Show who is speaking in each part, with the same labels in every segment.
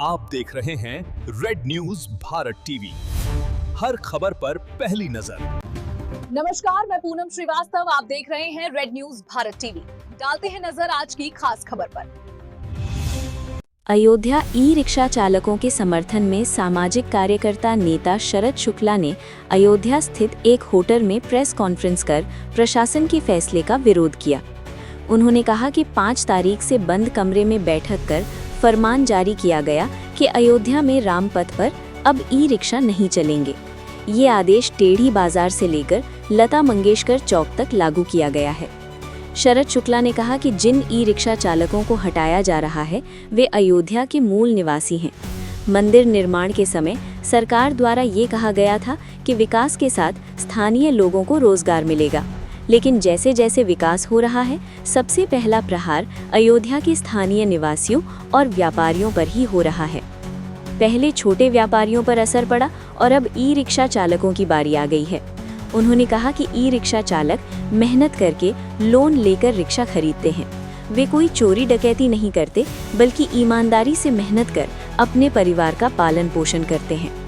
Speaker 1: आप देख रहे हैं रेड न्यूज भारत टीवी, हर खबर पर पहली नजर।
Speaker 2: नमस्कार, मैं पूनम श्रीवास्तव, आप देख रहे हैं रेड न्यूज भारत टीवी। डालते हैं नजर आज की खास खबर पर।
Speaker 3: अयोध्या ई रिक्शा चालकों के समर्थन में सामाजिक कार्यकर्ता नेता शरद शुक्ला ने अयोध्या स्थित एक होटल में प्रेस कॉन्फ्रेंस कर प्रशासन के फैसले का विरोध किया। उन्होंने कहा कि 5 तारीख से बंद कमरे में बैठक कर फरमान जारी किया गया कि अयोध्या में रामपथ पर अब ई रिक्शा नहीं चलेंगे। ये आदेश टेढ़ी बाजार से लेकर लता मंगेशकर चौक तक लागू किया गया है। शरद शुक्ला ने कहा कि जिन ई रिक्शा चालकों को हटाया जा रहा है वे अयोध्या के मूल निवासी हैं। मंदिर निर्माण के समय सरकार द्वारा ये कहा गया था कि विकास के साथ स्थानीय लोगों को रोजगार मिलेगा, लेकिन जैसे जैसे विकास हो रहा है सबसे पहला प्रहार अयोध्या के स्थानीय निवासियों और व्यापारियों पर ही हो रहा है। पहले छोटे व्यापारियों पर असर पड़ा और अब ई रिक्शा चालकों की बारी आ गई है। उन्होंने कहा कि ई रिक्शा चालक मेहनत करके लोन लेकर रिक्शा खरीदते हैं। वे कोई चोरी डकैती नहीं करते, बल्कि ईमानदारी से मेहनत कर अपने परिवार का पालन पोषण करते हैं।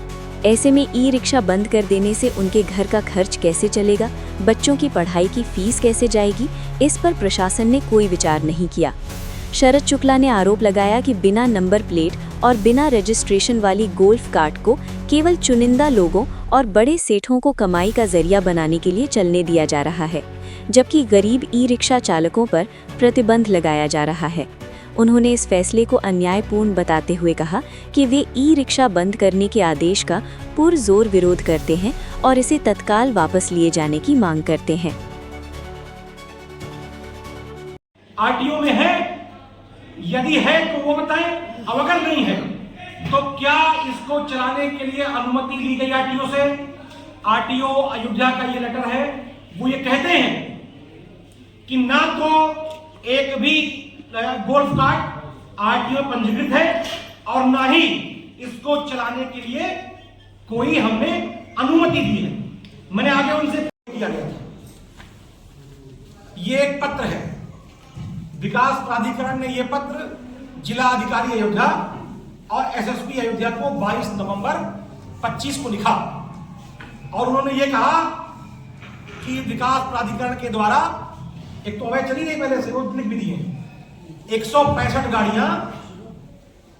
Speaker 3: ऐसे में ई रिक्शा बंद कर देने से उनके घर का खर्च कैसे चलेगा, बच्चों की पढ़ाई की फीस कैसे जाएगी, इस पर प्रशासन ने कोई विचार नहीं किया। शरद शुक्ला ने आरोप लगाया कि बिना नंबर प्लेट और बिना रजिस्ट्रेशन वाली गोल्फ कार्ट को केवल चुनिंदा लोगों और बड़े सेठों को कमाई का जरिया बनाने के लिए चलने दिया जा रहा है, जबकि गरीब ई रिक्शा चालकों पर प्रतिबंध लगाया जा रहा है। उन्होंने इस फैसले को अन्यायपूर्ण बताते हुए कहा कि वे ई रिक्शा बंद करने के आदेश का पुरजोर विरोध करते हैं और इसे तत्काल वापस लिए जाने की मांग करते हैं।
Speaker 4: आरटीओ में है, यदि है तो वो बताएं, अब अगर नहीं है तो क्या इसको चलाने के लिए अनुमति ली गई आरटीओ से? आरटीओ अयोध्या का ये लेटर है, वो ये कहते हैं कि ना तो एक भी गोल्फ कार्ट आरटीओ पंजीकृत है और ना ही इसको चलाने के लिए कोई हमने अनुमति दी है। मैंने आगे उनसे किया गया था। ये एक पत्र है, विकास प्राधिकरण ने यह पत्र जिला अधिकारी अयोध्या और एसएसपी अयोध्या को 22 नवंबर 25 को लिखा और उन्होंने ये कहा कि विकास प्राधिकरण के द्वारा एक तो अवैध चली गई, पहले से वो लिख भी दिए 165 गाड़ियां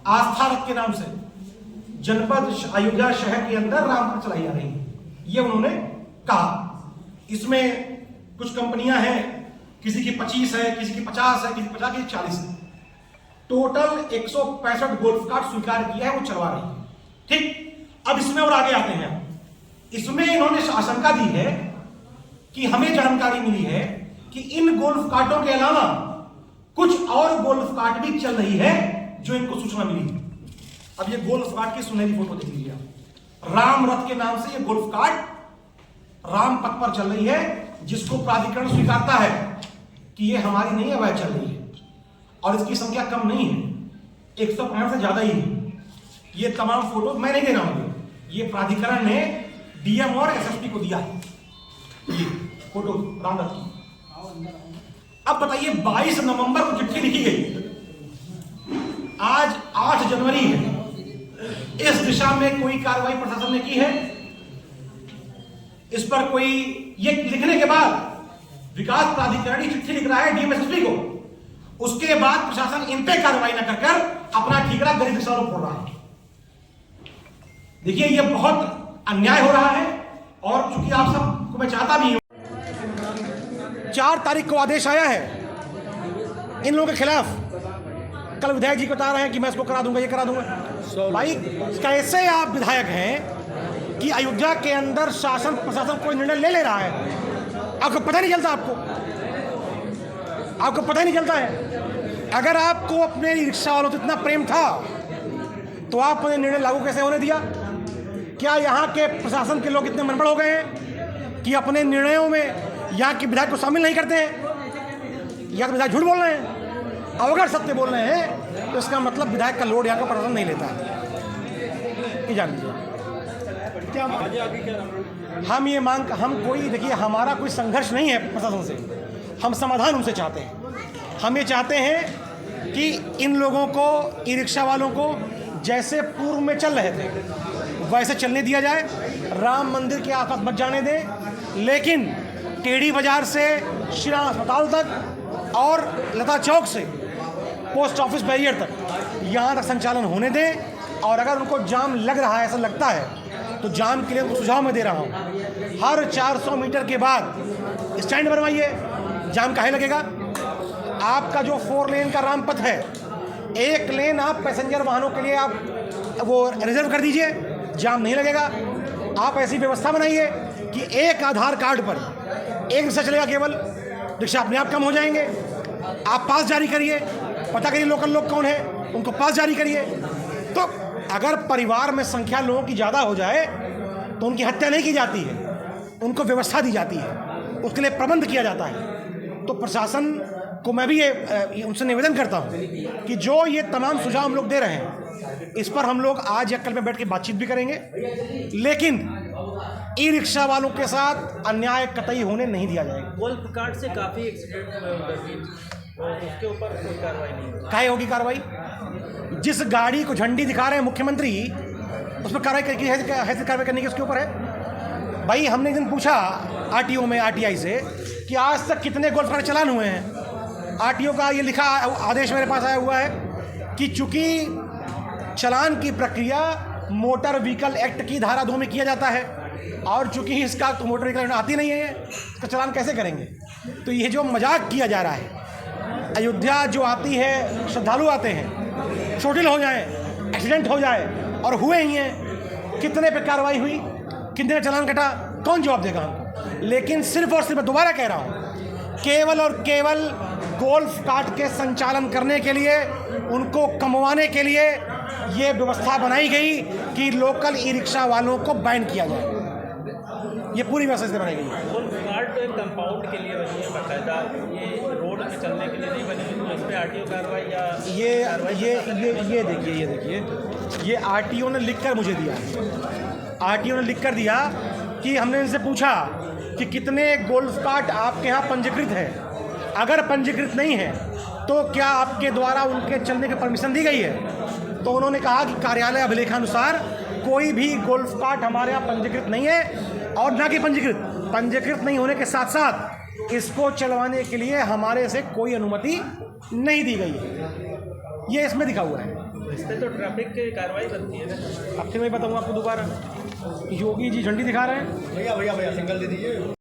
Speaker 4: आस्था रथ के नाम से जनपद अयोध्या शहर के अंदर रामपथ चलाई जा रही है, ये उन्होंने कहा। इसमें कुछ कंपनियां हैं, किसी की 25 है, किसी की 50 है, किसी की 50, किसी की 40 है। टोटल 165 गोल्फ कार्ट स्वीकार किया है, वो चलवा रही है। ठीक, अब इसमें और आगे आते हैं। इसमें इन्होंने आशंका दी है कि हमें जानकारी मिली है कि इन गोल्फ कार्टों के अलावा कुछ और गोल्फ कार्ट भी चल रही है, जो इनको सूचना मिली है। अब ये गोल्फ कार्ट की सुनहरी फोटो देख लीजिए आप। राम रथ के नाम से ये गोल्फ कार्ट राम पथ पर चल रही है, जिसको प्राधिकरण स्वीकारता है कि ये हमारी नहीं है, वह चल रही है और इसकी संख्या कम नहीं है, 165 से ज्यादा ही है। ये तमाम फोटो मैं नहीं दे रहा हूं, ये प्राधिकरण ने डीएम और एसएसपी को दिया है, ये फोटो राम रथ की। अब बताइए, 22 नवंबर को चिट्ठी लिखी गई, आज 8 जनवरी है। इस दिशा में कोई कार्रवाई प्रशासन ने की है? इस पर कोई, ये लिखने के बाद विकास प्राधिकरण चिट्ठी लिख रहा है डीएमएसपी को, उसके बाद प्रशासन इन पे कार्रवाई न कर अपना ठीकरा गरीब किसानों को फोड़ रहा है। देखिए, ये बहुत अन्याय हो रहा है और चूंकि आप सबको मैं चाहता भी हूं, 4 तारीख को आदेश आया है इन लोगों के खिलाफ। कल विधायक जी बता रहे हैं कि मैं इसको करा दूंगा, ये करा दूंगा। भाई, कैसे आप विधायक हैं कि अयोध्या के अंदर शासन प्रशासन कोई निर्णय ले रहा है, आपको पता नहीं चलता? आपको पता ही नहीं चलता है? अगर आपको अपने रिक्शा वालों से इतना प्रेम था तो आपने निर्णय लागू कैसे होने दिया? क्या यहाँ के प्रशासन के लोग इतने मनबड़ हो गए हैं कि अपने निर्णयों में यहाँ के विधायक को शामिल नहीं करते हैं? या तो विधायक झूठ बोल रहे हैं, अब अगर सत्य बोल रहे हैं तो इसका मतलब विधायक का लोड यहाँ का प्रशासन नहीं लेता है। ये जान लीजिए। हम ये मांग, हम कोई, देखिए, हमारा कोई संघर्ष नहीं है प्रशासन से, हम समाधान उनसे चाहते हैं। हम ये चाहते हैं कि इन लोगों को, ई रिक्शा वालों को जैसे पूर्व में चल रहे थे वैसे चलने दिया जाए, राम मंदिर के आसपास मत जाने दें, लेकिन टेढ़ी बाजार से श्री राम अस्पताल तक और लता चौक से पोस्ट ऑफिस बैरियर तक यहाँ तक संचालन होने दें। और अगर उनको जाम लग रहा है, ऐसा लगता है, तो जाम के लिए उनको सुझाव मैं दे रहा हूँ, हर 400 मीटर के बाद स्टैंड बनवाइए। जाम काहे लगेगा? आपका जो 4 लेन का राम पथ है, 1 लेन आप पैसेंजर वाहनों के लिए आप वो रिजर्व कर दीजिए, जाम नहीं लगेगा। आप ऐसी व्यवस्था बनाइए कि एक आधार कार्ड पर एक रिक्शा चलेगा, केवल रिक्शा अपने आप कम हो जाएंगे। आप पास जारी करिए, पता करिए लोकल लोग कौन है, उनको पास जारी करिए। तो अगर परिवार में संख्या लोगों की ज़्यादा हो जाए तो उनकी हत्या नहीं की जाती है, उनको व्यवस्था दी जाती है, उसके लिए प्रबंध किया जाता है। तो प्रशासन को मैं भी ये उनसे निवेदन करता हूँ कि जो ये तमाम सुझाव हम लोग दे रहे हैं, इस पर हम लोग आज या कल में बैठ के बातचीत भी करेंगे, लेकिन ई रिक्शा वालों के साथ अन्याय कतई होने नहीं दिया जाएगा।
Speaker 5: गोल्फ कार्ट से काफ़ी एक्सीडेंट हुए उधर, और उसके ऊपर कोई कार्रवाई नहीं हुई।
Speaker 4: काहे होगी कार्रवाई? जिस गाड़ी को झंडी दिखा रहे हैं मुख्यमंत्री, उस पर कार्रवाई कार्रवाई करने की उसके ऊपर है। भाई हमने एक दिन पूछा आरटीओ में, आरटीआई से, कि आज तक कितने गोल्फ कार्ट चलान हुए हैं। आरटीओ का ये लिखा आदेश मेरे पास आया हुआ है कि चूंकि चलान की प्रक्रिया मोटर व्हीकल एक्ट की धारा 2 में किया जाता है, और चूंकि इसका तो मोटर व्हीकल आती नहीं है, इसका चलान कैसे करेंगे? तो ये जो मजाक किया जा रहा है, अयोध्या जो आती है, श्रद्धालु आते हैं, चोटिल हो जाए, एक्सीडेंट हो जाए, और हुए ही हैं, कितने पे कार्रवाई हुई, कितने चलान कटा, कौन जवाब देगा हमको? लेकिन सिर्फ और सिर्फ, दोबारा कह रहा हूँ, केवल और केवल गोल्फ कार्ट के संचालन करने के लिए, उनको कमवाने के लिए ये व्यवस्था बनाई गई कि लोकल ई रिक्शा वालों को बैन किया जाए। ये पूरी व्यवस्था से बनाई गई है।
Speaker 5: गोल्फ कार्ट कंपाउंड के लिए बनी है बाकायदा, ये रोड में चलने के लिए नहीं बनी हुई, तो इस पर आरटीओ कार्रवाई या ये देखिए ये आरटीओ ने लिखकर मुझे दिया है।
Speaker 4: आरटीओ ने लिखकर दिया कि हमने इनसे पूछा कि कितने गोल्फ कार्ट आपके यहाँ पंजीकृत है, अगर पंजीकृत नहीं है तो क्या आपके द्वारा उनके चलने की परमिशन दी गई है? तो उन्होंने कहा कि कार्यालय अभिलेखानुसार कोई भी गोल्फ कार्ट हमारे यहाँ पंजीकृत नहीं है, और ना कि पंजीकृत नहीं होने के साथ साथ इसको चलवाने के लिए हमारे से कोई अनुमति नहीं दी गई है। ये इसमें दिखा हुआ है।
Speaker 5: इस पर तो ट्रैफिक की कार्रवाई बनती है ना।
Speaker 4: अब फिर मैं बताऊँगा आपको दोबारा। योगी जी झंडी दिखा रहे हैं,
Speaker 6: भैया सिंगल दे दीजिए।